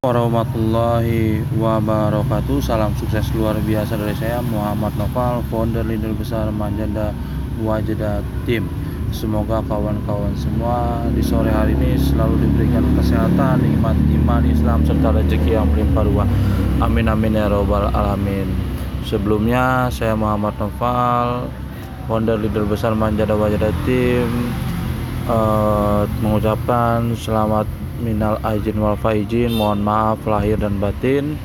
Warahmatullahi wabarakatuh. Salam sukses luar biasa dari saya Muhammad Noval, founder leader besar Manjanda Wajeda Team. Semoga kawan-kawan semua di sore hari ini selalu diberikan kesehatan, nikmat iman Islam serta rezeki yang melimpah ruah. Amin amin ya robbal alamin. Sebelumnya saya Muhammad Noval, founder leader besar Manjanda Wajeda Team, mengucapkan selamat minal aizin wal faizin, mohon maaf lahir dan batin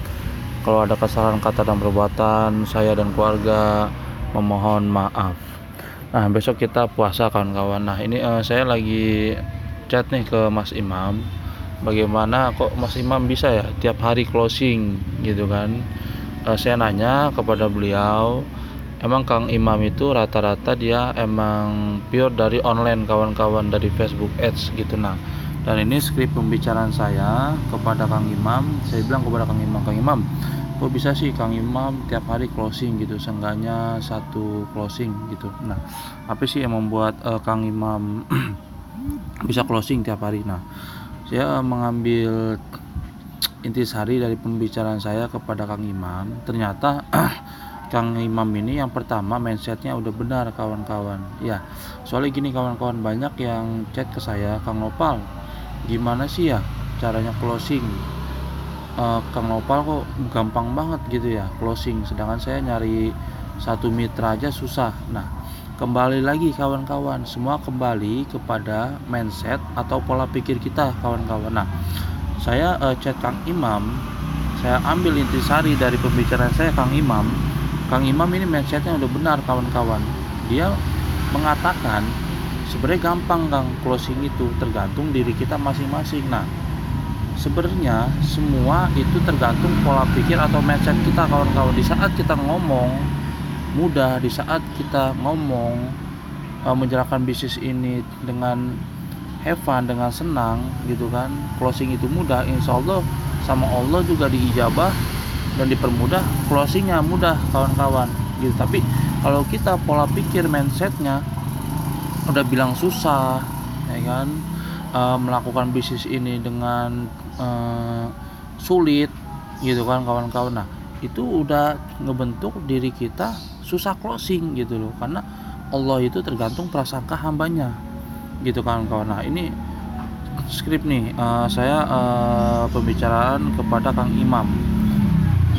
kalau ada kesalahan kata dan perbuatan. Saya dan keluarga memohon maaf. Nah, besok kita puasa kawan-kawan. Nah, ini saya lagi chat nih ke Mas Imam, bagaimana kok Mas Imam bisa ya tiap hari closing gitu kan. Saya nanya kepada beliau, emang Kang Imam itu rata-rata dia emang pure dari online kawan-kawan, dari Facebook Ads gitu. Nah, dan ini skrip pembicaraan saya kepada Kang Imam. Saya bilang kepada Kang Imam, kok bisa sih Kang Imam tiap hari closing gitu, seenggaknya satu closing gitu. Nah, apa sih yang membuat Kang Imam bisa closing tiap hari? Nah, saya mengambil intisari dari pembicaraan saya kepada Kang Imam. Ternyata Kang Imam ini yang pertama mindsetnya udah benar kawan-kawan. Ya, soalnya gini kawan-kawan, banyak yang chat ke saya, Kang Nopal, gimana sih ya caranya closing? Kang Nopal kok gampang banget gitu ya closing, sedangkan saya nyari satu mitra aja susah. Nah, kembali lagi kawan-kawan, semua kembali kepada mindset atau pola pikir kita kawan-kawan. Nah, saya chat Kang Imam, saya ambil intisari dari pembicaraan saya Kang Imam. Kang Imam ini mindsetnya udah benar kawan-kawan. Dia mengatakan sebenarnya gampang Kang closing itu, tergantung diri kita masing-masing. Nah, sebenarnya semua itu tergantung pola pikir atau mindset kita kawan-kawan. Di saat kita ngomong mudah, di saat kita ngomong menjalankan bisnis ini dengan have fun, dengan senang gitu kan, closing itu mudah, insya Allah sama Allah juga diijabah dan dipermudah, closingnya mudah kawan-kawan gitu. Tapi kalau kita pola pikir mindsetnya udah bilang susah ya kan, melakukan bisnis ini dengan sulit gitu kan kawan-kawan. Nah, itu udah ngebentuk diri kita susah closing gitu loh, karena Allah itu tergantung prasangka hambanya gitu kawan-kawan. Nah, ini skrip nih, saya pembicaraan kepada Kang Imam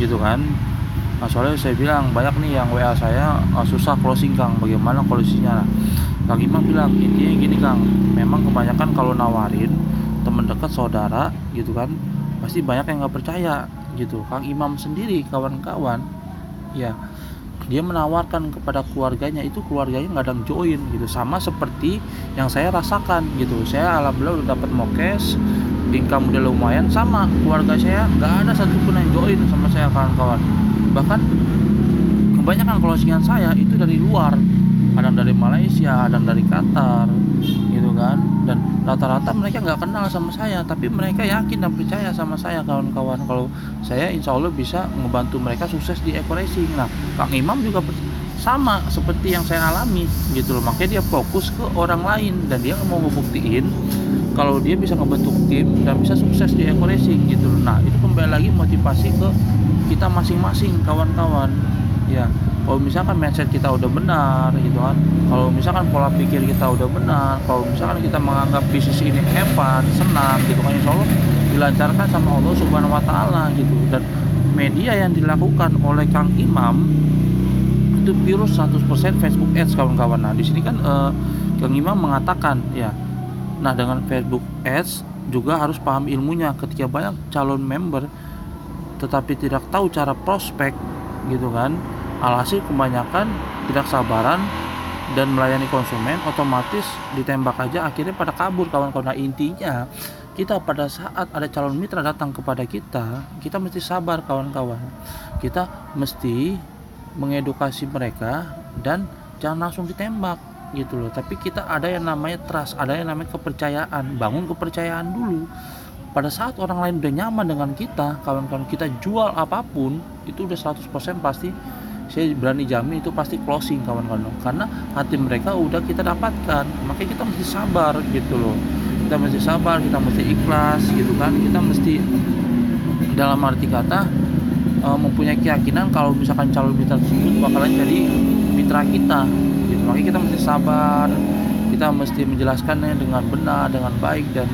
gitu kan. Nah, soalnya saya bilang banyak nih yang WA saya susah closing Kang, bagaimana closingnya? Nah, Kang Imam bilang intinya gini Kang, memang kebanyakan kalau nawarin teman dekat, saudara gitu kan, pasti banyak yang nggak percaya gitu. Kang Imam sendiri kawan-kawan ya, dia menawarkan kepada keluarganya, itu keluarganya nggak ada yang join gitu, sama seperti yang saya rasakan gitu. Saya alhamdulillah udah dapat mokes, income udah lumayan, sama keluarga saya nggak ada satupun yang join sama saya kawan-kawan. Bahkan kebanyakan closingan saya itu dari luar, ada dari Malaysia, ada dari Qatar gitu kan, dan rata-rata mereka nggak kenal sama saya, tapi mereka yakin dan percaya sama saya kawan-kawan, kalau saya insya Allah bisa ngebantu mereka sukses di e-racing. Nah, Kang Imam juga sama seperti yang saya alami gitu loh, makanya dia fokus ke orang lain dan dia mau ngebuktiin kalau dia bisa ngebentuk tim dan bisa sukses di e-racing gitu loh. Nah, itu kembali lagi motivasi ke kita masing-masing kawan-kawan ya. Kalau misalkan mindset kita udah benar gitu kan, kalau misalkan pola pikir kita udah benar, kalau misalkan kita menganggap bisnis ini hebat, senang gitu kan, insya Allah dilancarkan sama Allah Subhanahu wa Ta'ala gitu. Dan media yang dilakukan oleh Kang Imam itu pure 100% Facebook Ads kawan-kawan. Nah, di sini kan Kang Imam mengatakan ya, nah dengan Facebook Ads juga harus paham ilmunya. Ketika banyak calon member tetapi tidak tahu cara prospek gitu kan, alhasil kebanyakan tidak sabaran dan melayani konsumen, otomatis ditembak aja, akhirnya pada kabur kawan-kawan. Nah, intinya kita pada saat ada calon mitra datang kepada kita, kita mesti sabar kawan-kawan. Kita mesti mengedukasi mereka dan jangan langsung ditembak gitu loh. Tapi kita ada yang namanya trust, ada yang namanya kepercayaan, bangun kepercayaan dulu. Pada saat orang lain udah nyaman dengan kita kawan-kawan, kita jual apapun itu udah 100% pasti, saya berani jamin itu pasti closing kawan-kawan, karena hati mereka udah kita dapatkan. Makanya kita mesti sabar gitu loh, kita mesti sabar, kita mesti ikhlas gitu kan, kita mesti dalam arti kata mempunyai keyakinan kalau misalkan calon mitra tersebut bakalan jadi mitra kita gitu. Makanya kita mesti sabar, kita mesti menjelaskannya dengan benar, dengan baik, dan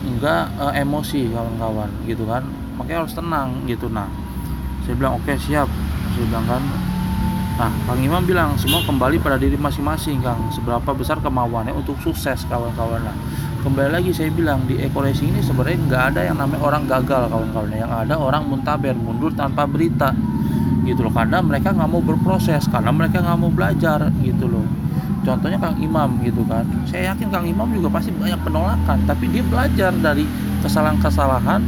enggak emosi kawan-kawan gitu kan. Makanya harus tenang gitu. Nah saya bilang oke, siap, saya bilang kan. Nah Kang Imam bilang semua kembali pada diri masing-masing Kang, seberapa besar kemauannya untuk sukses kawan-kawan. Nah kembali lagi saya bilang, di Eko Racing ini sebenarnya nggak ada yang namanya orang gagal kawan-kawan, yang ada orang muntaber, mundur tanpa berita gitu loh, karena mereka nggak mau berproses, karena mereka nggak mau belajar gitu loh. Contohnya Kang Imam gitu kan, saya yakin Kang Imam juga pasti banyak penolakan, tapi dia belajar dari kesalahan-kesalahan.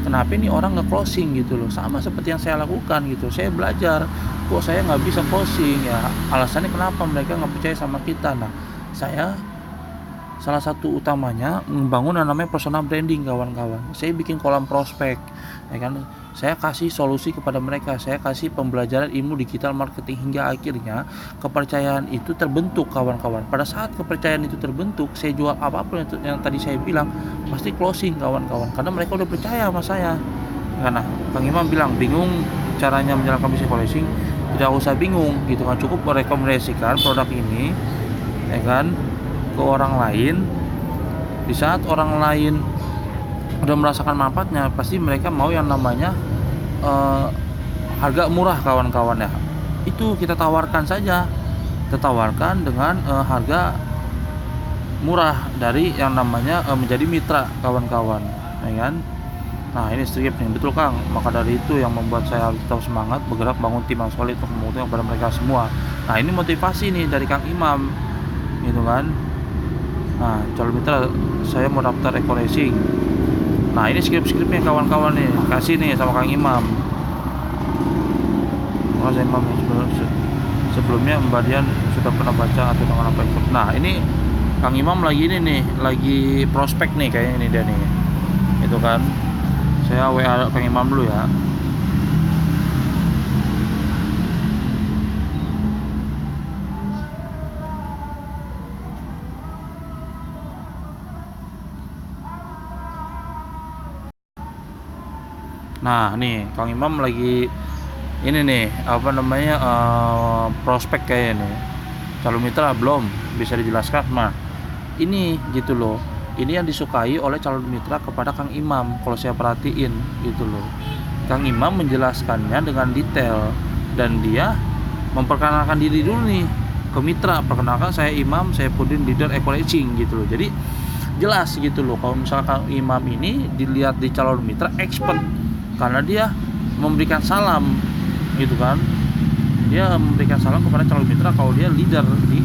Kenapa ini orang nggak closing gitu loh, sama seperti yang saya lakukan gitu. Saya belajar, kok saya nggak bisa closing ya, alasannya kenapa mereka nggak percaya sama kita. Nah saya salah satu utamanya membangun yang namanya personal branding kawan-kawan. Saya bikin kolam prospek, ya kan. Saya kasih solusi kepada mereka, saya kasih pembelajaran ilmu digital marketing, hingga akhirnya kepercayaan itu terbentuk kawan-kawan. Pada saat kepercayaan itu terbentuk, saya jual apapun yang tadi saya bilang pasti closing kawan-kawan, karena mereka udah percaya sama saya. Karena Kang Imam bilang bingung caranya menjalankan bisnis closing, tidak usah bingung gitu kan, cukup merekomendasikan produk ini, ya kan, ke orang lain. Di saat orang lain udah merasakan manfaatnya, pasti mereka mau yang namanya harga murah kawan-kawan ya. Itu kita tawarkan saja, kita tawarkan dengan harga murah dari yang namanya menjadi mitra kawan-kawan, ya kan. Nah ini strip nih, betul Kang. Maka dari itu yang membuat saya harus tetap semangat bergerak bangun tim yang solid untuk membuktikan kepada mereka semua. Nah ini motivasi nih dari Kang Imam gitu kan. Nah calon mitra saya mau daftar Eko Racing. Nah ini skrip-skripnya kawan-kawan nih, kasih nih sama Kang Imam. Mas Imam sebelumnya Mbak Dian sudah pernah baca atau dengan apa itu. Nah ini Kang Imam lagi ini nih, lagi prospek nih kayaknya ini dia nih, itu kan. Saya WA Kang Imam dulu ya. Nah nih Kang Imam lagi ini nih apa namanya prospek kayaknya nih. Calon mitra belum bisa dijelaskan mah. Ini gitu loh. Ini yang disukai oleh calon mitra kepada Kang Imam kalau saya perhatiin gitu loh. Kang Imam menjelaskannya dengan detail, dan dia memperkenalkan diri dulu nih ke mitra. Perkenalkan, saya Imam, saya Pudin, leader Eko Racing gitu loh. Jadi jelas gitu loh, kalau misalkan Imam ini dilihat di calon mitra expert, karena dia memberikan salam gitu kan. Dia memberikan salam kepada calon mitra kalau dia leader di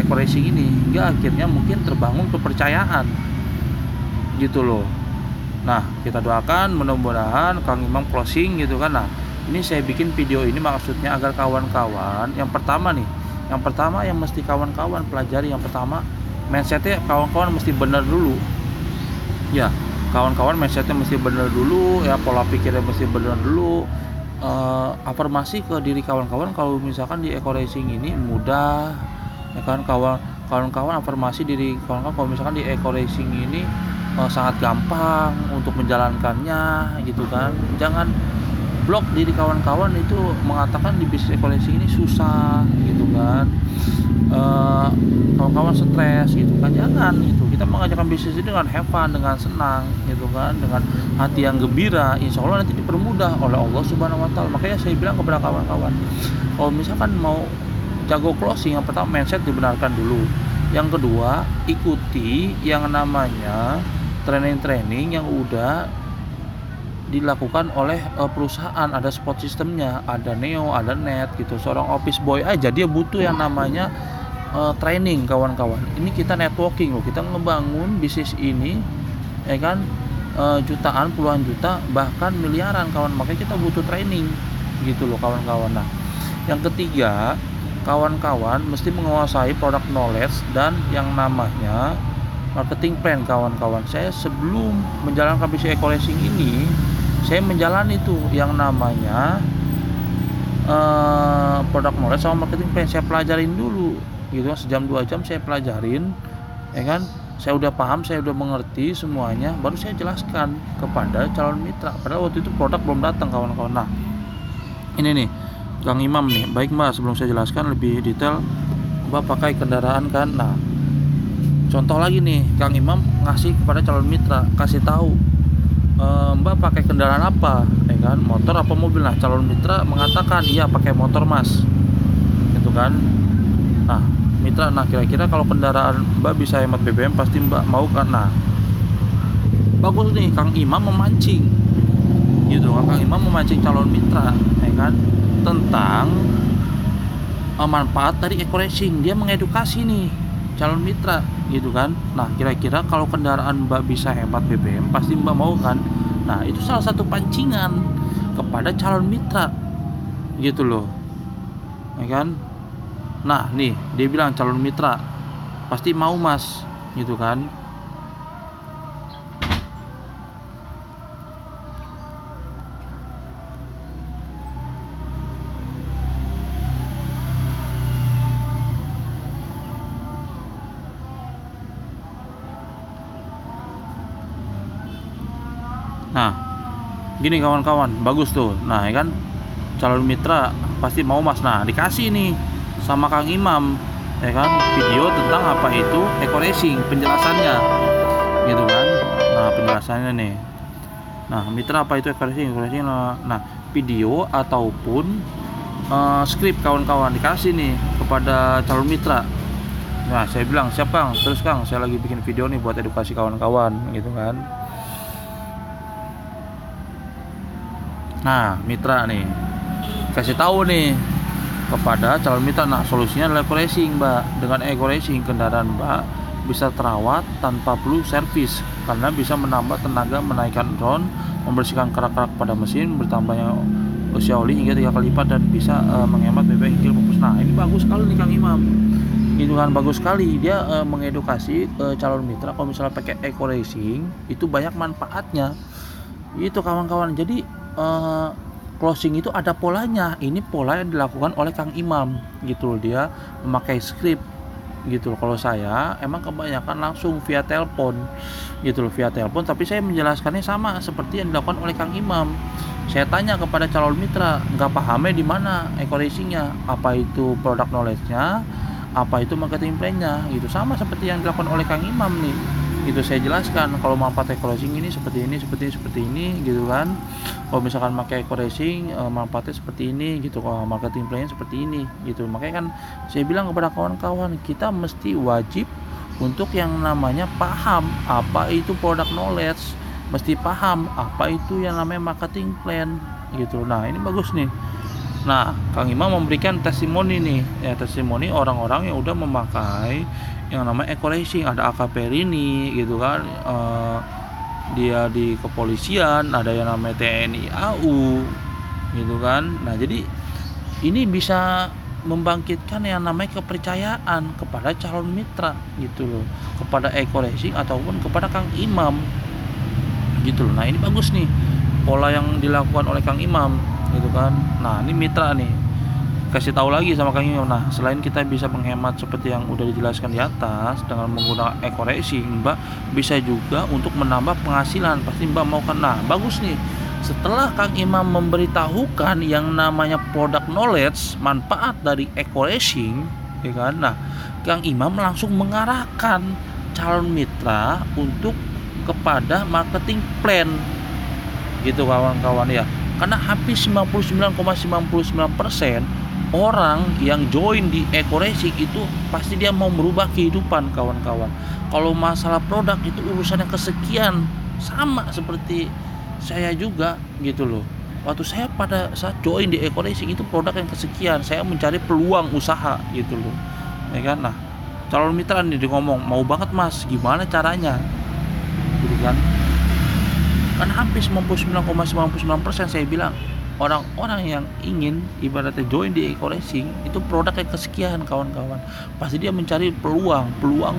Eko Racing ini, hingga akhirnya mungkin terbangun kepercayaan gitu loh. Nah kita doakan mudah-mudahan Kang Imam closing gitu kan. Nah ini saya bikin video ini maksudnya agar kawan-kawan yang pertama yang mesti kawan-kawan pelajari, yang pertama mindsetnya kawan-kawan mesti benar dulu ya. Kawan-kawan mindsetnya mesti benar dulu ya, pola pikirnya mesti benar dulu. Afirmasi ke diri kawan-kawan kalau misalkan di Eko Racing ini mudah, ya kan. Kawan-kawan afirmasi diri kawan-kawan kalau misalkan di Eko Racing ini sangat gampang untuk menjalankannya gitu kan. Jangan blok diri kawan-kawan itu mengatakan di bisnis Eko Racing ini susah gitu kan. Kawan-kawan stres gitu kan, jangan gitu. Kita mengajarkan bisnis ini dengan have fun, dengan senang gitu kan, dengan hati yang gembira. Insya Allah nanti dipermudah oleh Allah Subhanahu Wa Taala. Makanya saya bilang kepada kawan-kawan, kalau misalkan mau jago closing, yang pertama mindset dibenarkan dulu. Yang kedua, ikuti yang namanya training-training yang udah dilakukan oleh perusahaan. Ada spot sistemnya, ada Neo, ada Net gitu. Seorang office boy aja dia butuh yang namanya training kawan-kawan. Ini kita networking loh, kita ngebangun bisnis ini ya kan, jutaan, puluhan juta, bahkan miliaran kawan. Makanya kita butuh training gitu loh kawan-kawan. Nah yang ketiga, kawan-kawan mesti menguasai product knowledge dan yang namanya marketing plan kawan-kawan. Saya sebelum menjalankan bisnis Eko Racing ini, saya menjalani tuh yang namanya product knowledge sama marketing plan. Saya pelajarin dulu gitu, sejam 2 jam saya pelajarin ya kan. saya udah paham, saya udah mengerti semuanya, baru saya jelaskan kepada calon mitra. Padahal waktu itu produk belum datang, kawan-kawan. Nah, ini nih Kang Imam nih, baik Mbak, sebelum saya jelaskan lebih detail, Mbak pakai kendaraan kan. Nah, contoh lagi nih, Kang Imam ngasih kepada calon mitra, kasih tahu, Mbak pakai kendaraan apa, ya kan, motor apa mobil. Nah, calon mitra mengatakan iya pakai motor Mas, gitu kan. Nah, mitra, nah kira-kira kalau kendaraan Mbak bisa hemat BBM pasti Mbak mau kan. Nah, bagus nih Kang Imam memancing, gitu kan. Kang Imam memancing calon mitra, ya kan, tentang manfaat dari eco racing. Dia mengedukasi nih calon mitra, gitu kan. Nah, kira-kira kalau kendaraan Mbak bisa hemat BBM pasti Mbak mau kan. Nah, itu salah satu pancingan kepada calon mitra, gitu loh, ya kan. Nah, nih dia bilang calon mitra pasti mau Mas, gitu kan. Nah, gini kawan-kawan, bagus tuh. Nah, ya kan, calon mitra pasti mau Mas. Nah, dikasih nih sama Kang Imam, ya kan, video tentang apa itu eco racing, penjelasannya, gitu kan. Nah, penjelasannya nih. Nah, mitra apa itu eco racing? Eco racing. Nah, video ataupun skrip kawan-kawan dikasih nih kepada calon mitra. Nah, saya bilang, siap Kang, terus Kang, saya lagi bikin video nih buat edukasi kawan-kawan, gitu kan. Nah, mitra nih kasih tahu nih kepada calon mitra. Nah, solusinya adalah eco racing, Mbak. Dengan eco racing, kendaraan Mbak bisa terawat tanpa perlu servis karena bisa menambah tenaga, menaikkan drone, membersihkan kerak-kerak pada mesin, bertambahnya usia oli hingga 3 kali lipat, dan bisa menghemat BBM hingga 50%. Nah, ini bagus sekali nih Kang Imam. Itu kan bagus sekali dia mengedukasi calon mitra kalau misalnya pakai eco racing itu banyak manfaatnya. Itu kawan-kawan. Jadi closing itu ada polanya. Ini pola yang dilakukan oleh Kang Imam, gitu loh. Dia memakai skrip, gitu loh. Kalau saya emang kebanyakan langsung via telepon, gitu loh, via telepon. Tapi saya menjelaskannya sama seperti yang dilakukan oleh Kang Imam. Saya tanya kepada calon mitra, nggak pahamnya di mana eco racingnya, apa itu product knowledge-nya, apa itu marketing plan-nya, gitu. Sama seperti yang dilakukan oleh Kang Imam nih. Itu saya jelaskan kalau manfaat eco racing ini seperti ini, seperti ini, gitu kan. Kalau misalkan pakai eco racing manfaatnya seperti ini, gitu. Kalau marketing plan seperti ini, gitu. Makanya kan saya bilang kepada kawan-kawan, kita mesti wajib untuk yang namanya paham apa itu product knowledge, mesti paham apa itu yang namanya marketing plan, gitu. Nah, ini bagus nih. Nah, Kang Imam memberikan testimoni nih, ya, testimoni orang-orang yang udah memakai yang namanya eco racing. Ada AKP Rini, gitu kan, dia di kepolisian, ada yang namanya TNI AU, gitu kan. Nah, jadi ini bisa membangkitkan yang namanya kepercayaan kepada calon mitra, gitu loh, kepada eco racing ataupun kepada Kang Imam, gitu loh. Nah, ini bagus nih pola yang dilakukan oleh Kang Imam, gitu kan. Nah, ini mitra nih kasih tahu lagi sama Kang Imam. Nah, selain kita bisa menghemat seperti yang udah dijelaskan di atas dengan menggunakan eco racing, Mbak bisa juga untuk menambah penghasilan. Pasti Mbak mau kan. Nah, bagus nih. Setelah Kang Imam memberitahukan yang namanya product knowledge, manfaat dari eco racing, ya kan. Nah, Kang Imam langsung mengarahkan calon mitra untuk kepada marketing plan, gitu kawan-kawan ya. Karena hampir 99,99% orang yang join di eco racing itu pasti dia mau merubah kehidupan, kawan-kawan. Kalau masalah produk itu urusannya kesekian, sama seperti saya juga, gitu loh. Waktu saya pada saat join di eco racing itu produk yang kesekian, saya mencari peluang usaha, gitu loh, ya kan. Nah, calon mitra nih dia ngomong, mau banget Mas, gimana caranya, gitu kan. Kan hampir 99,99% saya bilang orang-orang yang ingin ibaratnya join di eco racing itu produk yang kesekian, kawan-kawan. Pasti dia mencari peluang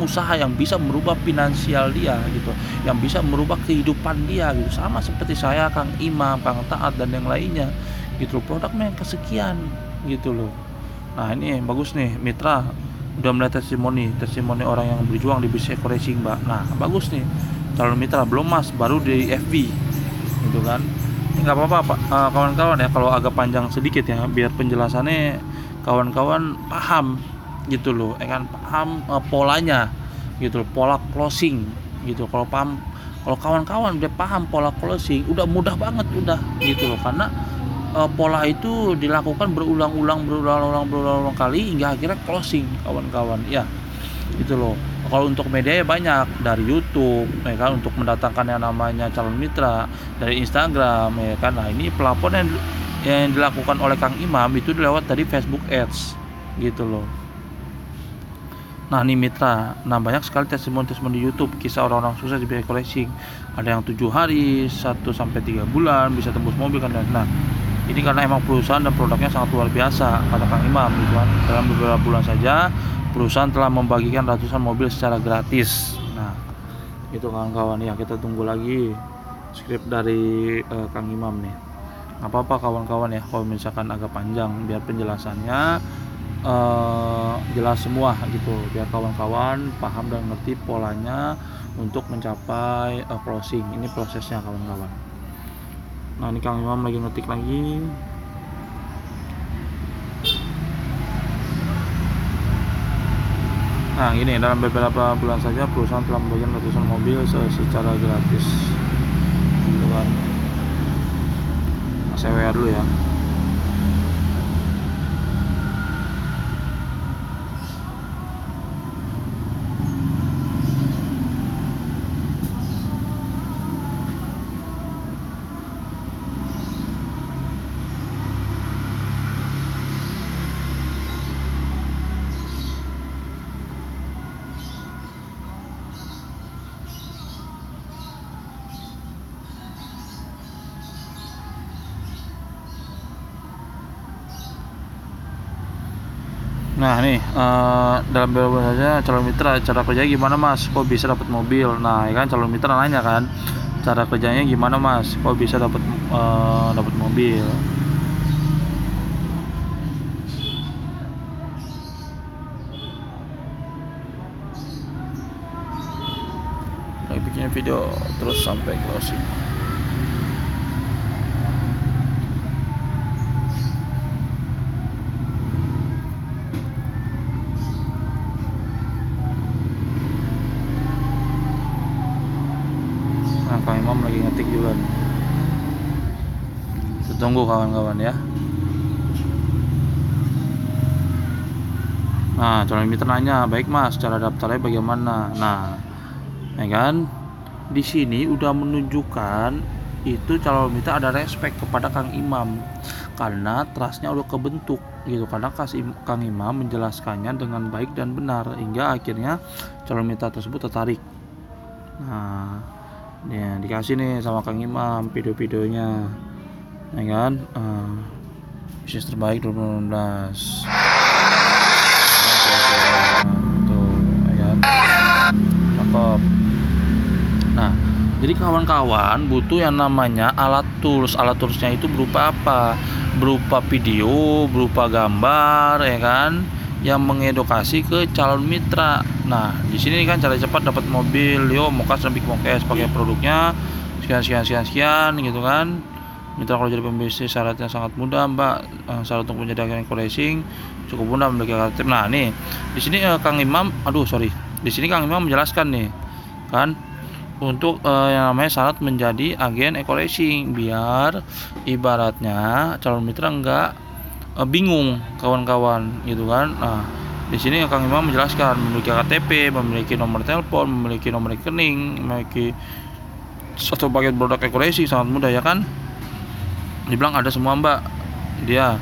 usaha yang bisa merubah finansial dia, gitu, yang bisa merubah kehidupan dia, gitu. Sama seperti saya, Kang Imam, Kang Taat, dan yang lainnya, gitu. Produknya yang kesekian, gitu loh. Nah, ini bagus nih mitra, udah melihat testimoni orang yang berjuang di bisnis eco racing, Mbak. Nah, bagus nih calon mitra. Belum Mas, baru di FB gitu kan. Nggak apa-apa Pak, kawan-kawan ya, kalau agak panjang sedikit ya, biar penjelasannya kawan-kawan paham gitu loh, kan paham polanya gitu loh, pola closing gitu. Kalau kawan-kawan udah paham pola closing, udah mudah banget udah gitu loh, karena pola itu dilakukan berulang-ulang kali hingga akhirnya closing kawan-kawan ya gitu loh. Kalau untuk media ya banyak, dari YouTube ya kan, untuk mendatangkan yang namanya calon mitra, dari Instagram ya kan. Nah, ini pelapor yang dilakukan oleh Kang Imam itu lewat dari Facebook Ads gitu loh. Nah, ini mitra, nah banyak sekali testimoni di YouTube, kisah orang-orang sukses di eco racing. Ada yang 7 hari, 1-3 bulan bisa tembus mobil kan. Nah, ini karena emang perusahaan dan produknya sangat luar biasa, kata Kang Imam gitu kan. Dalam beberapa bulan saja perusahaan telah membagikan ratusan mobil secara gratis. Nah, itu kawan-kawan ya, kita tunggu lagi skrip dari Kang Imam nih. Apa-apa kawan-kawan ya, kalau misalkan agak panjang, biar penjelasannya jelas semua gitu, biar kawan-kawan paham dan ngerti polanya untuk mencapai closing. Ini prosesnya kawan-kawan. Nah, ini Kang Imam lagi ngetik lagi. Nah, ini dalam beberapa bulan saja perusahaan telah membagikan ratusan mobil secara gratis gitu kan. Nah, saya WA dulu ya. Nah, nih dalam beberapa bulan saja calon mitra, cara kerjanya gimana Mas? Kok bisa dapat mobil? Nah, ya kan calon mitra nanya kan, cara kerjanya gimana Mas? Kok bisa dapat mobil? Lagi bikin video terus sampai closing. Kang Imam lagi ngetik juga nih. Tunggu kawan-kawan ya. Nah, calon mitra nanya, baik Mas, cara daftarnya bagaimana? Nah, ya kan, di sini udah menunjukkan itu calon mitra ada respect kepada Kang Imam, karena trustnya udah kebentuk gitu, karena Kang Imam menjelaskannya dengan baik dan benar hingga akhirnya calon mitra tersebut tertarik. Nah, ya dikasih nih sama Kang Imam video-videonya, ya kan, bisnis terbaik 2019 tuh, ya kan, cakep. Nah, jadi kawan-kawan butuh yang namanya alat toolsnya itu berupa apa? Berupa video, berupa gambar, ya kan, yang mengedukasi ke calon mitra. Nah, di sini kan cara cepat dapat mobil, Mokas dan Big Mokes, pakai produknya sekian gitu kan. Mitra kalau jadi pembisnis syaratnya sangat mudah, Mbak. Syarat untuk menjadi agen eco racing cukup mudah, memiliki KTP. Nah, nih di sini Kang Imam, di sini Kang Imam menjelaskan nih kan, untuk yang namanya syarat menjadi agen eco racing, biar ibaratnya calon mitra enggak bingung kawan-kawan gitu kan. Nah, di sini Kang Imam menjelaskan memiliki KTP, memiliki nomor telepon, memiliki nomor rekening, memiliki satu paket produk eco racing, sangat mudah ya kan. Dibilang ada semua Mbak. Dia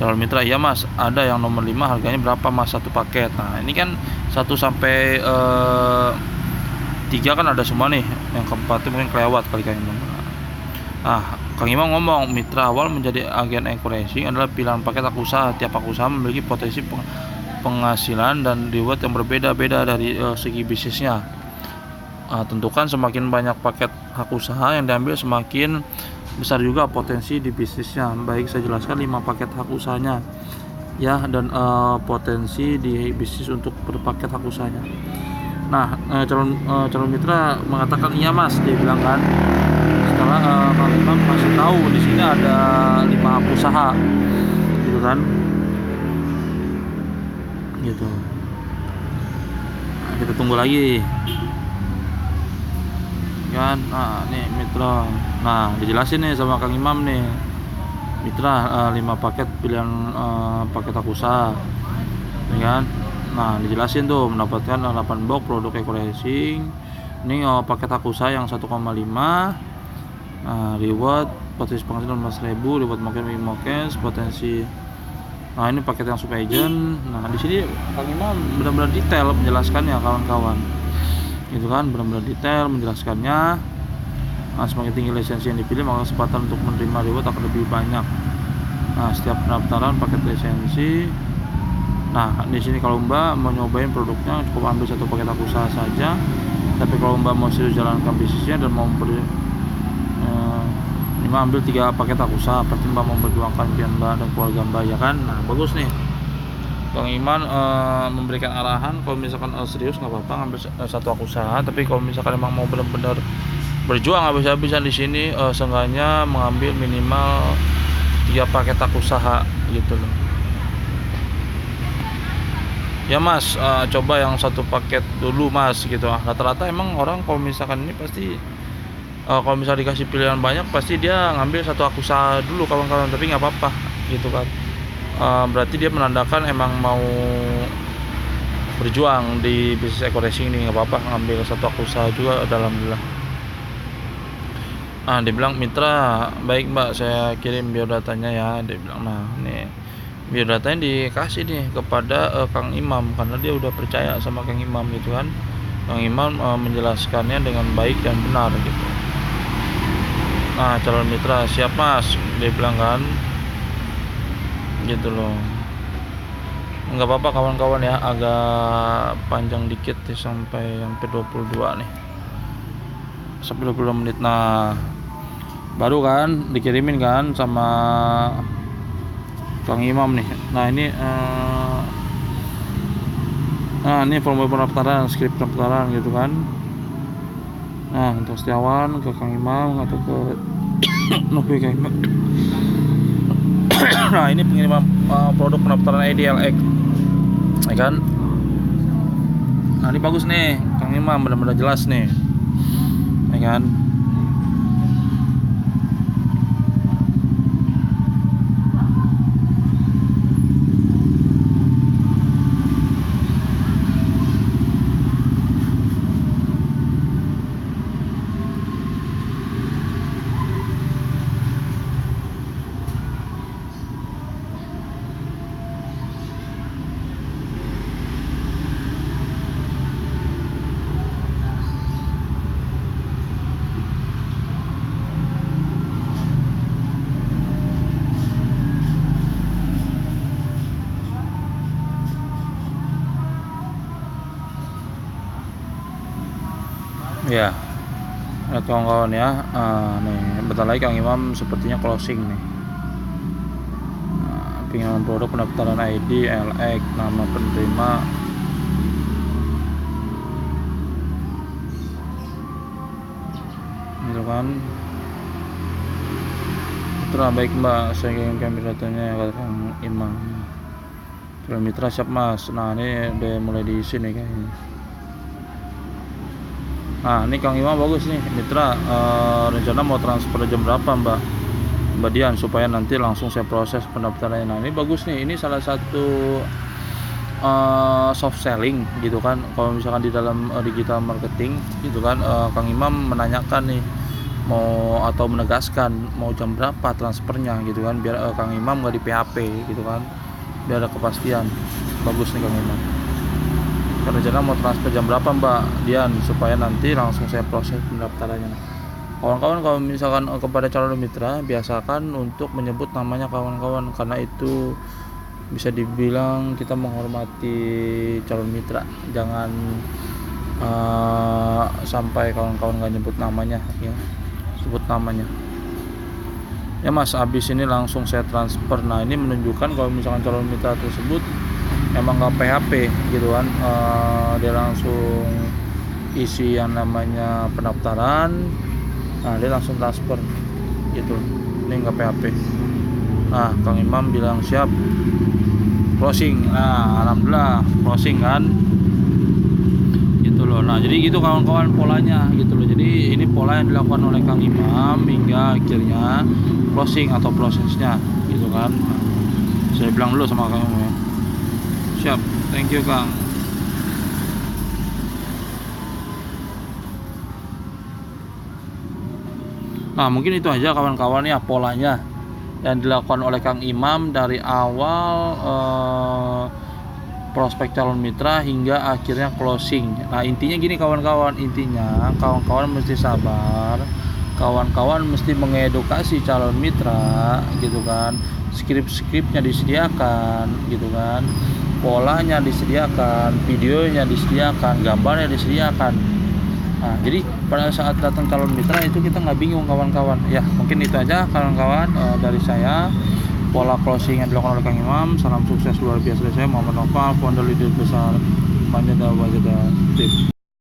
calon mitra, iya Mas, ada yang nomor 5, harganya berapa Mas satu paket. Nah, ini kan 1-3 kan ada semua nih, yang keempat itu mungkin kelewat kali Kang Imam. Nah, Kang Imam ngomong, mitra awal menjadi agen eco racing adalah pilihan paket hak usaha. Tiap hak usaha memiliki potensi penghasilan dan reward yang berbeda-beda dari segi bisnisnya. Tentukan semakin banyak paket hak usaha yang diambil, semakin besar juga potensi di bisnisnya. Baik, saya jelaskan 5 paket hak usahanya. ya, dan potensi di bisnis untuk berpaket hak usahanya. Nah, calon mitra mengatakan iya mas, dia bilang kan. Setelah Kang Imam masih tahu di sini ada 5 hak usaha, gitu kan, gitu. Nah, kita tunggu lagi, kan. Nah, nih mitra. Nah, dijelasin nih sama Kang Imam nih, mitra 5 paket pilihan paket hak usaha, ya kan. Nah, dijelasin tuh mendapatkan 8 box produk eco racing. Ini paket hak usaha yang 1,5. Reward potensi penghasilan 15.000, reward makin cash potensi. Nah, ini paket yang super agent. Nah, di sini Kang Imam benar-benar detail menjelaskannya, kawan-kawan. Gitu kan, benar-benar detail menjelaskannya. Nah, semakin tinggi lisensi yang dipilih, maka kesempatan untuk menerima reward akan lebih banyak. Nah, setiap pendaftaran paket lisensi. Nah, di sini kalau Mbak mau nyobain produknya cukup ambil 1 paket hak usaha saja. Tapi kalau Mbak mau serius jalankan bisnisnya dan mau ambil 3 paket hak usaha, pasti Mbak memperjuangkan impian Mbak dan keluarga Mbak, ya kan. Nah, bagus nih Bang Iman memberikan arahan. Kalau misalkan serius nggak apa-apa ngambil 1 hak usaha, tapi kalau misalkan emang mau benar-benar berjuang habis-habisan di sini, seenggaknya mengambil minimal 3 paket hak usaha, gitu loh. Ya mas, coba yang 1 paket dulu mas, gitu. Rata-rata emang orang kalau misalkan ini pasti kalau misalnya dikasih pilihan banyak pasti dia ngambil 1 hak usaha dulu, kawan-kawan. Tapi nggak apa-apa, gitu kan. Berarti dia menandakan emang mau berjuang di bisnis eco racing ini. Nggak apa-apa ngambil 1 hak usaha juga, alhamdulillah. Dia bilang, mitra baik mbak, saya kirim biodatanya ya, dia bilang. Nah, ini biodatanya dikasih nih kepada Kang Imam, karena dia udah percaya sama Kang Imam, gitu kan. Kang Imam menjelaskannya dengan baik dan benar, gitu. Nah, calon mitra siap mas, dia bilang kan, gitu loh. Nggak apa-apa kawan-kawan ya, agak panjang dikit nih, sampai hampir 22 nih, sampai 22 menit. Nah, baru kan dikirimin kan sama Kang Imam nih. Nah, ini formulir pendaftaran, skrip pendaftaran, gitu kan. Nah, untuk Setiawan ke Kang Imam atau ke Novi Kang Imam. Nah, ini pengiriman produk pendaftaran IDLX, ya kan. Nah, ini bagus nih Kang Imam, benar-benar jelas nih, ya kan. Ya, kawan-kawan ya. Nih bentar lagi Kang Imam sepertinya closing nih. Pengiriman produk pendaftaran ID LX, nama penerima, gitu kan. Terus baik mbak, saya kirimkan datanya, kata Kang Imam. Terus mitra siap mas. Nah, ini udah mulai diisi nih kayaknya. Nah, ini Kang Imam bagus nih mitra, rencana mau transfer jam berapa mbak Dian, supaya nanti langsung saya proses pendaftarannya. Nah, ini bagus nih, ini salah satu soft selling, gitu kan. Kalau misalkan di dalam digital marketing, gitu kan, Kang Imam menanyakan nih mau atau menegaskan mau jam berapa transfernya, gitu kan, biar Kang Imam nggak di PHP, gitu kan, biar ada kepastian. Bagus nih Kang Imam. Rencana mau transfer jam berapa mbak Dian, supaya nanti langsung saya proses pendaftarannya. Kawan-kawan, kalau misalkan kepada calon mitra, biasakan untuk menyebut namanya kawan-kawan, karena itu bisa dibilang kita menghormati calon mitra. Jangan sampai kawan-kawan nggak nyebut namanya, ya, sebut namanya. Ya Mas, habis ini langsung saya transfer. Nah ini menunjukkan kalau misalkan calon mitra tersebut emang nggak PHP gitu kan. Dia langsung isi yang namanya pendaftaran. Nah dia langsung transfer gitu, ini nggak PHP. Nah Kang Imam bilang siap, closing. Nah alhamdulillah closing kan gitu loh. Nah jadi gitu kawan-kawan polanya gitu loh. Jadi ini pola yang dilakukan oleh Kang Imam hingga akhirnya closing atau prosesnya gitu kan. Saya bilang dulu sama Kang Imam ya. Siap, thank you Kang. Nah mungkin itu aja kawan-kawan ya polanya yang dilakukan oleh Kang Imam dari awal prospek calon mitra hingga akhirnya closing. Nah intinya gini kawan-kawan, intinya kawan-kawan mesti sabar, kawan-kawan mesti mengedukasi calon mitra gitu kan. Skrip-skripnya disediakan gitu kan, polanya disediakan, videonya disediakan, gambarnya disediakan. Nah jadi pada saat datang calon mitra itu kita nggak bingung kawan-kawan ya. Mungkin itu aja kawan-kawan dari saya, pola closing yang dilakukan oleh Kang Imam. Salam sukses luar biasa dari saya Muhammad Nova, founder leader besar Panjada Wajada Tip.